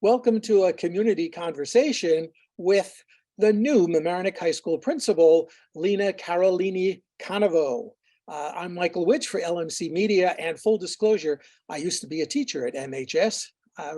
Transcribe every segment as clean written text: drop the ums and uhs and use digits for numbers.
Welcome to a community conversation with the new Mamaroneck High School principal, Lina Carolini Cannavo. I'm Michael Witch for LMC Media, and full disclosure, I used to be a teacher at MHS,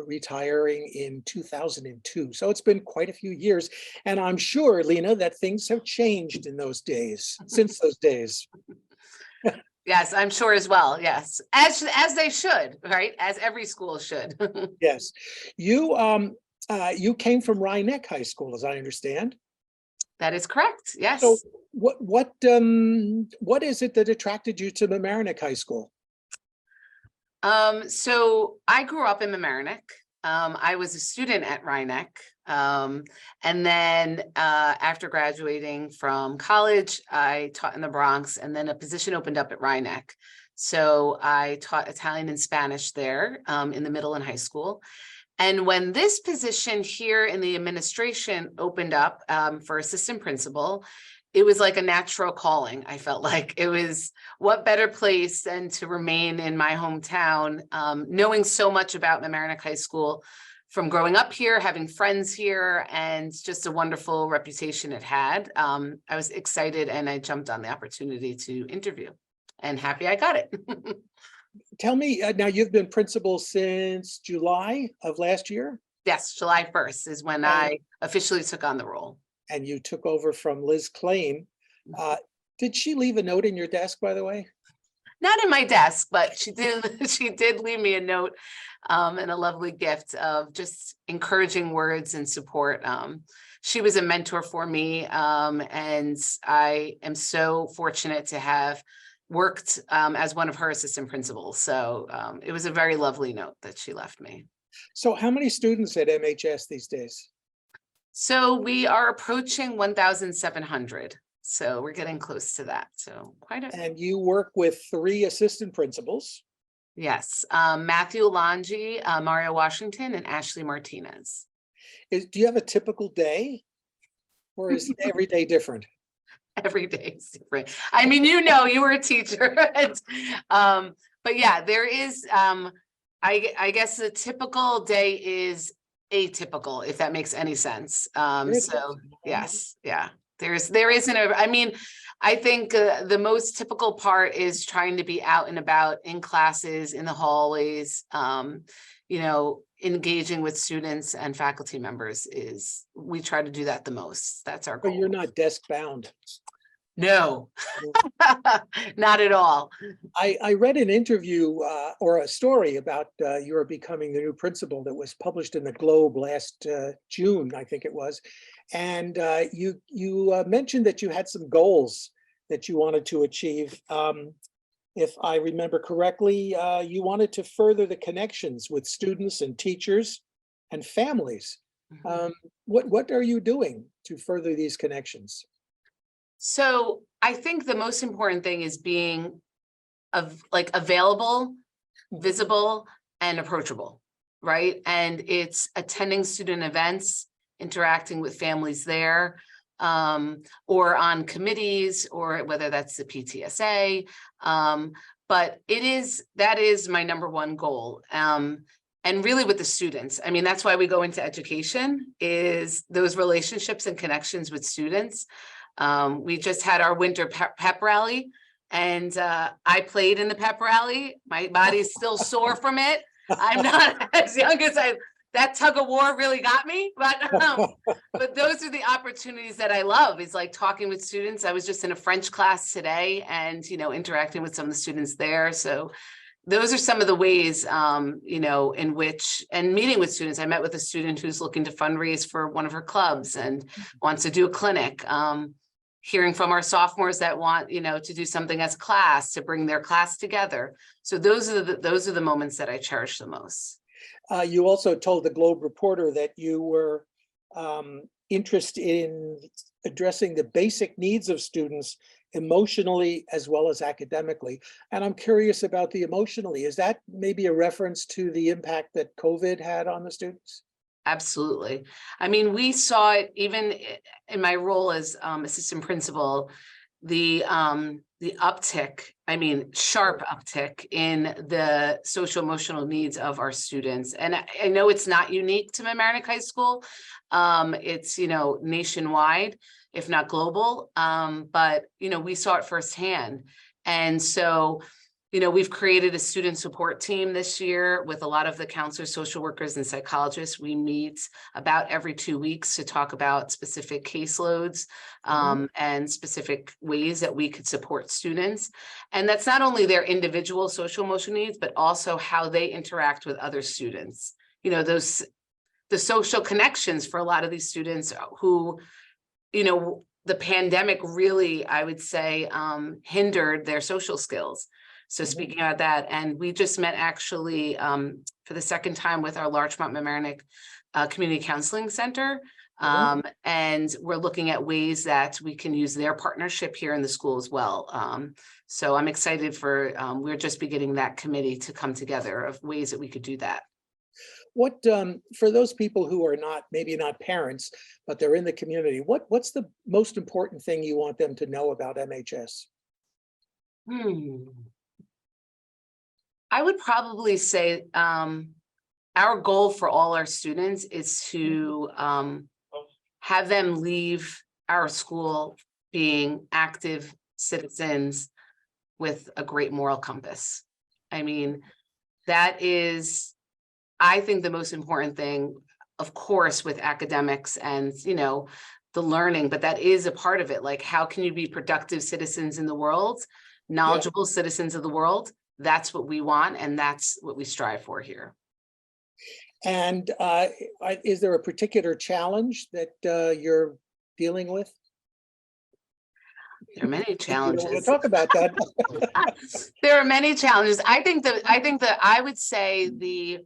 retiring in 2002. So it's been quite a few years, and I'm sure, Lina, that things have changed in those days, since those days. Yes, I'm sure as well. Yes, as they should, right? As every school should. Yes, you came from Mamaroneck High School, as I understand. That is correct. Yes. So what is it that attracted you to Mamaroneck High School? So I grew up in Mamaroneck. I was a student at Mamaroneck. And then after graduating from college, I taught in the Bronx, and then a position opened up at Mamaroneck. So I taught Italian and Spanish there in the middle and high school. And when this position here in the administration opened up for assistant principal, it was like a natural calling. I felt like it was, what better place than to remain in my hometown, knowing so much about Mamaroneck High School from growing up here, having friends here, and just a wonderful reputation it had. I was excited and I jumped on the opportunity to interview, and happy I got it. Tell me, now you've been principal since July of last year? Yes, July 1st is when I officially took on the role. And you took over from Liz Klain. Did she leave a note in your desk, by the way? Not in my desk, but she did leave me a note and a lovely gift of just encouraging words and support. She was a mentor for me, and I am so fortunate to have worked as one of her assistant principals. So it was a very lovely note that she left me. So how many students at MHS these days? So we are approaching 1,700. So we're getting close to that. So quite a. And you work with 3 assistant principals. Yes, Matthew Longi, Mario Washington, and Ashley Martinez. Do you have a typical day, or is every day different? Every day is different. I mean, you were a teacher, but yeah, there is. I guess the typical day is atypical, if that makes any sense. So yes, yeah, there isn't a, I mean, I think the most typical part is trying to be out and about in classes, in the hallways, engaging with students and faculty members. We try to do that the most. That's our goal. But you're not desk bound. No, not at all. I read an interview or a story about your becoming the new principal that was published in the Globe last June, I think it was. And you mentioned that you had some goals that you wanted to achieve. If I remember correctly, you wanted to further the connections with students and teachers and families. Mm-hmm. What are you doing to further these connections? So I think the most important thing is being available, visible, and approachable, right? And it's attending student events, interacting with families there, or on committees, or whether that's the PTSA. But that is my number 1 goal. And really with the students, I mean, that's why we go into education, is those relationships and connections with students. We just had our winter pep rally, and I played in the pep rally. My body's still sore from it. I'm not as young as that tug of war really got me, but those are the opportunities that I love, is like talking with students. I was just in a French class today and, interacting with some of the students there. So those are some of the ways, in which, and meeting with students. I met with a student who's looking to fundraise for one of her clubs and wants to do a clinic. Hearing from our sophomores that want, to do something as a class, to bring their class together. So those are the moments that I cherish the most. You also told the Globe reporter that you were interested in addressing the basic needs of students emotionally as well as academically. And I'm curious about the emotionally. Is that maybe a reference to the impact that COVID had on the students? Absolutely. I mean, we saw it even in my role as assistant principal. the uptick, I mean, sharp uptick in the social emotional needs of our students. And I know it's not unique to Mamaroneck High School. It's, nationwide, if not global. But, we saw it firsthand. And so, we've created a student support team this year with a lot of the counselors, social workers, and psychologists. We meet about every 2 weeks to talk about specific caseloads and specific ways that we could support students. And that's not only their individual social emotional needs, but also how they interact with other students. The social connections for a lot of these students who, the pandemic really, I would say, hindered their social skills. So speaking about that, and we just met actually for the second time with our Larchmont Mamaroneck Community Counseling Center. And we're looking at ways that we can use their partnership here in the school as well. So I'm excited for, we're just beginning that committee to come together of ways that we could do that. What, for those people who are maybe not parents, but they're in the community, what's the most important thing you want them to know about MHS? I would probably say our goal for all our students is to have them leave our school being active citizens with a great moral compass. I mean, that is, I think, the most important thing, of course, with academics and, the learning, but that is a part of it. Like, how can you be productive citizens in the world, knowledgeable citizens of the world? That's what we want, and that's what we strive for here. And is there a particular challenge that you're dealing with? There are many challenges. You don't want to talk about that. There are many challenges. I think that I would say the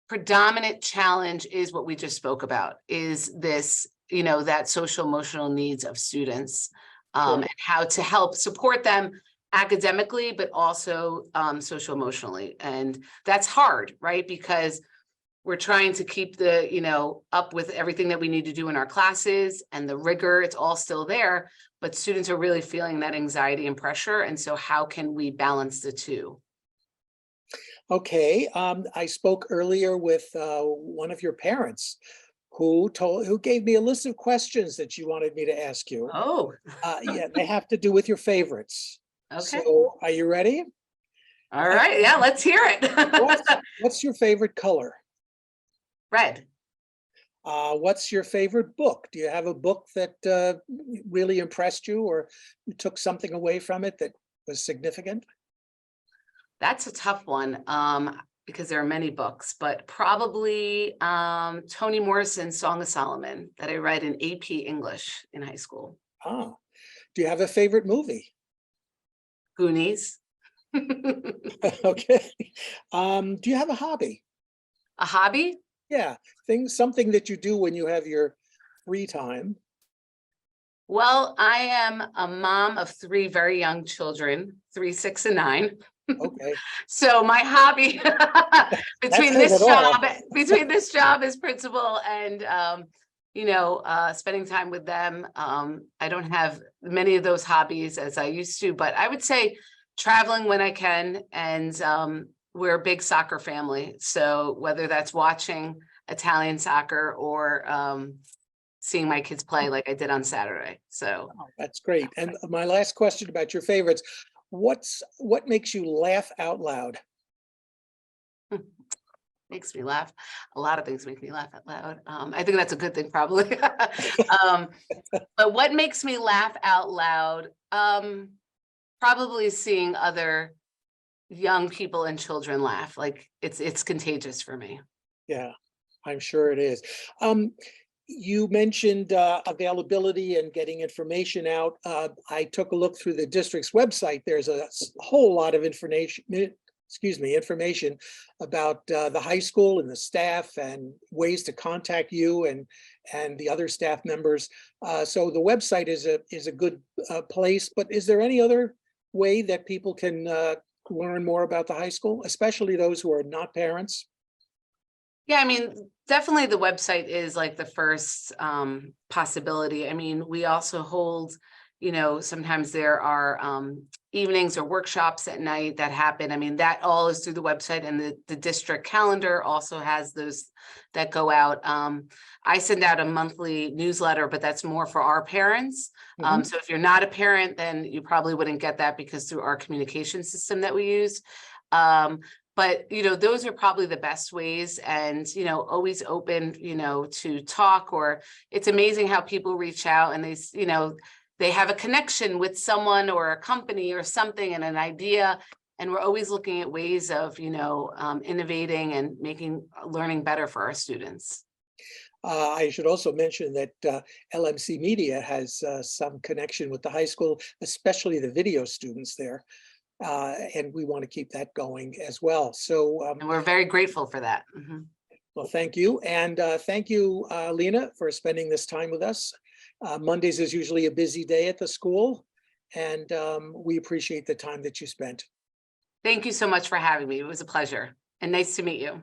predominant challenge is what we just spoke about, is this, that social emotional needs of students, and how to help support them academically, but also social emotionally. And that's hard, right? Because we're trying to keep the, up with everything that we need to do in our classes, and the rigor, it's all still there, but students are really feeling that anxiety and pressure. And so how can we balance the two? Okay, I spoke earlier with one of your parents who gave me a list of questions that you wanted me to ask you. Oh, yeah, they have to do with your favorites. okay. So are you ready? All right. Yeah, let's hear it. What's your favorite color? Red. What's your favorite book? Do you have a book that really impressed you, or you took something away from it that was significant? That's a tough one, because there are many books, but probably Toni Morrison's Song of Solomon that I read in AP English in high school. Ah, do you have a favorite movie? Goonies. Okay. Do you have a hobby? A hobby? Yeah, something that you do when you have your free time. Well, I am a mom of 3 very young children, 3, 6, and 9. Okay. So my hobby between this job as principal and spending time with them, I don't have many of those hobbies as I used to, but I would say traveling when I can, and we're a big soccer family. So whether that's watching Italian soccer or seeing my kids play like I did on Saturday. So that's great. And my last question about your favorites, what makes you laugh out loud? Makes me laugh. A lot of things make me laugh out loud. I think that's a good thing, probably. But what makes me laugh out loud? Probably seeing other young people and children laugh. Like it's contagious for me. Yeah, I'm sure it is. You mentioned availability and getting information out. I took a look through the district's website. There's a whole lot of information about the high school and the staff and ways to contact you and the other staff members. So the website is a good place, but is there any other way that people can learn more about the high school, especially those who are not parents? Yeah, I mean, definitely the website is like the first possibility. I mean, we also hold, sometimes there are evenings or workshops at night that happen. I mean, that all is through the website, and the district calendar also has those that go out. I send out a monthly newsletter, but that's more for our parents. Mhm. So if you're not a parent, then you probably wouldn't get that, because through our communication system that we use. But, those are probably the best ways, and, always open, to talk. Or it's amazing how people reach out and they have a connection with someone or a company or something and an idea. And we're always looking at ways of, innovating and making learning better for our students. I should also mention that LMC Media has some connection with the high school, especially the video students there. And we want to keep that going as well. So, And we're very grateful for that. Mhm. well, thank you. And thank you, Lina, for spending this time with us. Mondays is usually a busy day at the school, and we appreciate the time that you spent. Thank you so much for having me. It was a pleasure, and nice to meet you.